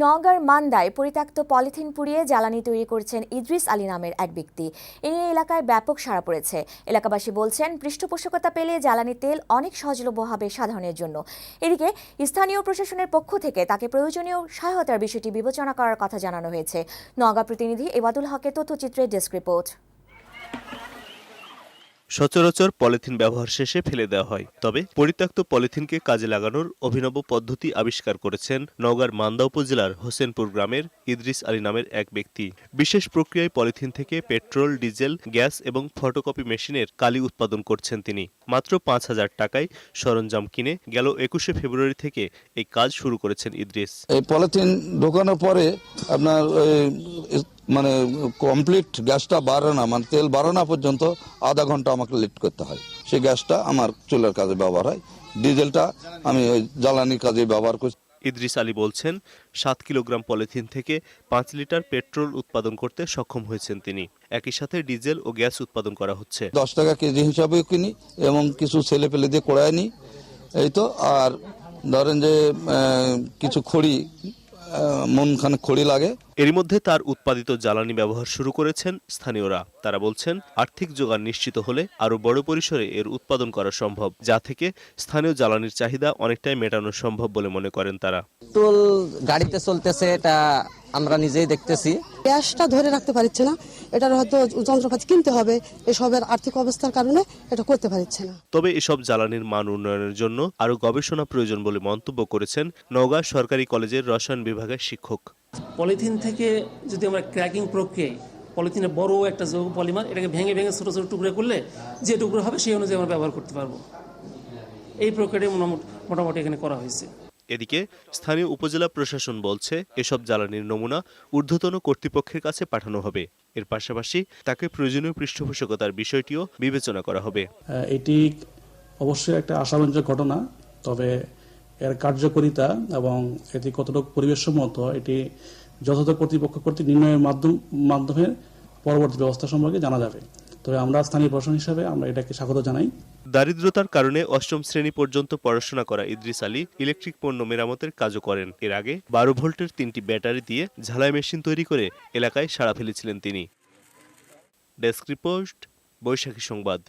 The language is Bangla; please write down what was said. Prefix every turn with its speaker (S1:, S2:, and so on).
S1: নওগাঁর মান্দায় পরিত্যক্ত পলিথিন পুড়িয়ে জ্বালানি তৈরি করছেন ইদ্রিস আলী নামের এক ব্যক্তি। এ নিয়ে এলাকায় ব্যাপক সাড়া পড়েছে। এলাকাবাসী বলছেন, পৃষ্ঠপোষকতা পেলে জ্বালানি তেল অনেক সহজলভ্য হবে সাধারণের জন্য। এদিকে স্থানীয় প্রশাসনের পক্ষ থেকে তাকে প্রয়োজনীয় সহায়তার বিষয়টি বিবেচনা করার কথা জানানো হয়েছে। নওগাঁ প্রতিনিধি এবাদুল হকের তথ্যচিত্রের ডেস্ক রিপোর্ট।
S2: সচরাচর পলিথিন ব্যবহার শেষে ফেলে দেওয়া হয়, তবে পরিত্যক্ত পলিথিনকে কাজে লাগানোর অভিনব পদ্ধতি আবিষ্কার করেছেন নওগাঁর মান্দা উপজেলার হোসেনপুর গ্রামের ইদ্রিস আলী নামের এক ব্যক্তি। বিশেষ প্রক্রিয়ায় পলিথিন থেকে পেট্রোল, ডিজেল, গ্যাস এবং ফটোকপি মেশিনের কালি উৎপাদন করছেন তিনি। মাত্র 5,000 টাকায় সরঞ্জাম কিনে গেল 21শে ফেব্রুয়ারি থেকে এই কাজ শুরু করেছেন ইদ্রিস।
S3: এই পলিথিন ঢোকানোর পরে আপনার মানে কমপ্লিট গ্যাসটা বাড়ানো, মানে তেল বাড়ানো পর্যন্ত আধা ঘন্টা আমাকে লিড করতে হয়। সেই গ্যাসটা আমার চুলার কাজে ব্যবহার হয়, ডিজেলটা আমি ওই জ্বালানির কাজে ব্যবহার করছি।
S2: ইদ্রিস আলী বলছেন, 7 কিলোগ্রাম পলিথিন থেকে 5 লিটার পেট্রোল উৎপাদন করতে সক্ষম হয়েছেন তিনি। একই সাথে ডিজেল ও গ্যাস উৎপাদন করা হচ্ছে।
S3: 10 টাকা কেজি হিসাবেও কিনি এবং কিছু ছেলে পেলে দিয়ে কোড়ায় নিই, এই তো। আর ধরেন যে কিছু খড়ি, মনখানে খড়ি লাগে।
S2: এরই মধ্যে তার উৎপাদিত জ্বালানি ব্যবহার শুরু করেছেন স্থানীয়রা। তারা বলছেন, আর্থিক যোগান নিশ্চিত হলে আরো বড় পরিসরে এর উৎপাদন করা সম্ভব, যা থেকে স্থানীয় জ্বালানির চাহিদা অনেকটাই মেটানো সম্ভব বলে মনে করেন তারা।
S4: টোল গাড়িতে চলতেছে, এটা আমরা নিজেই দেখতেছি।
S5: গ্যাসটা ধরে রাখতে পারছে না, এটার হয়তো যন্ত্রপাতি কিনতে হবে, এসবের আর্থিক অবস্থার কারণে এটা করতে পারছে না।
S2: তবে এসব জ্বালানির মান উন্নয়নের জন্য আরো গবেষণা প্রয়োজন বলে মন্তব্য করেছেন নওগাঁ সরকারি কলেজের রসায়ন বিভাগের শিক্ষক।
S6: পলিথিন থেকে যদি আমরা ক্র্যাকিং প্রক্রিয়ায় পলিথিনের বড় একটা যৌগ পলিমার, এটাকে ভেঙে ভেঙে ছোট ছোট টুকরো করলে যে টুকরো হবে সেই অনুযায়ী আমরা ব্যবহার করতে পারবো। এই প্রক্রিয়াটি মোটামুটি এখানে করা হয়েছে।
S2: এদিকে স্থানীয় উপজেলা প্রশাসন বলছে, এসব জ্বালানির নমুনা ঊর্ধ্বতন কর্তৃপক্ষের কাছে পাঠানো হবে। এর পাশাপাশি তাকে প্রয়োজনীয় পৃষ্ঠপোষকতার বিষয়টিও বিবেচনা করা হবে।
S7: এটি অবশ্যই একটা আশাব্যঞ্জক ঘটনা, তবে এর কার্যকারিতা এবং এটি কতটুকু পরিবেশসম্মত এটি যথাযথ কর্তৃপক্ষ কর্তৃক নির্ণয়ের মাধ্যমে পরবর্তী ব্যবস্থা সম্পর্কে জানা যাবে। তবে আমরা স্থানীয় প্রশাসন হিসেবে আমরা এটাকে স্বাগত জানাই।
S2: দারিদ্রতার কারণে 8ম শ্রেণী পর্যন্ত পড়াশোনা করা ইদ্রিস আলী ইলেকট্রিক পণ্য মেরামতের কাজও করেন। এর আগে 12 ভোল্টের 3টি ব্যাটারি দিয়ে ঝালাই মেশিন তৈরি করে এলাকায় সাড়া ফেলেছিলেন তিনি। ডেস্ক রিপোর্ট, বৈশাখী সংবাদ।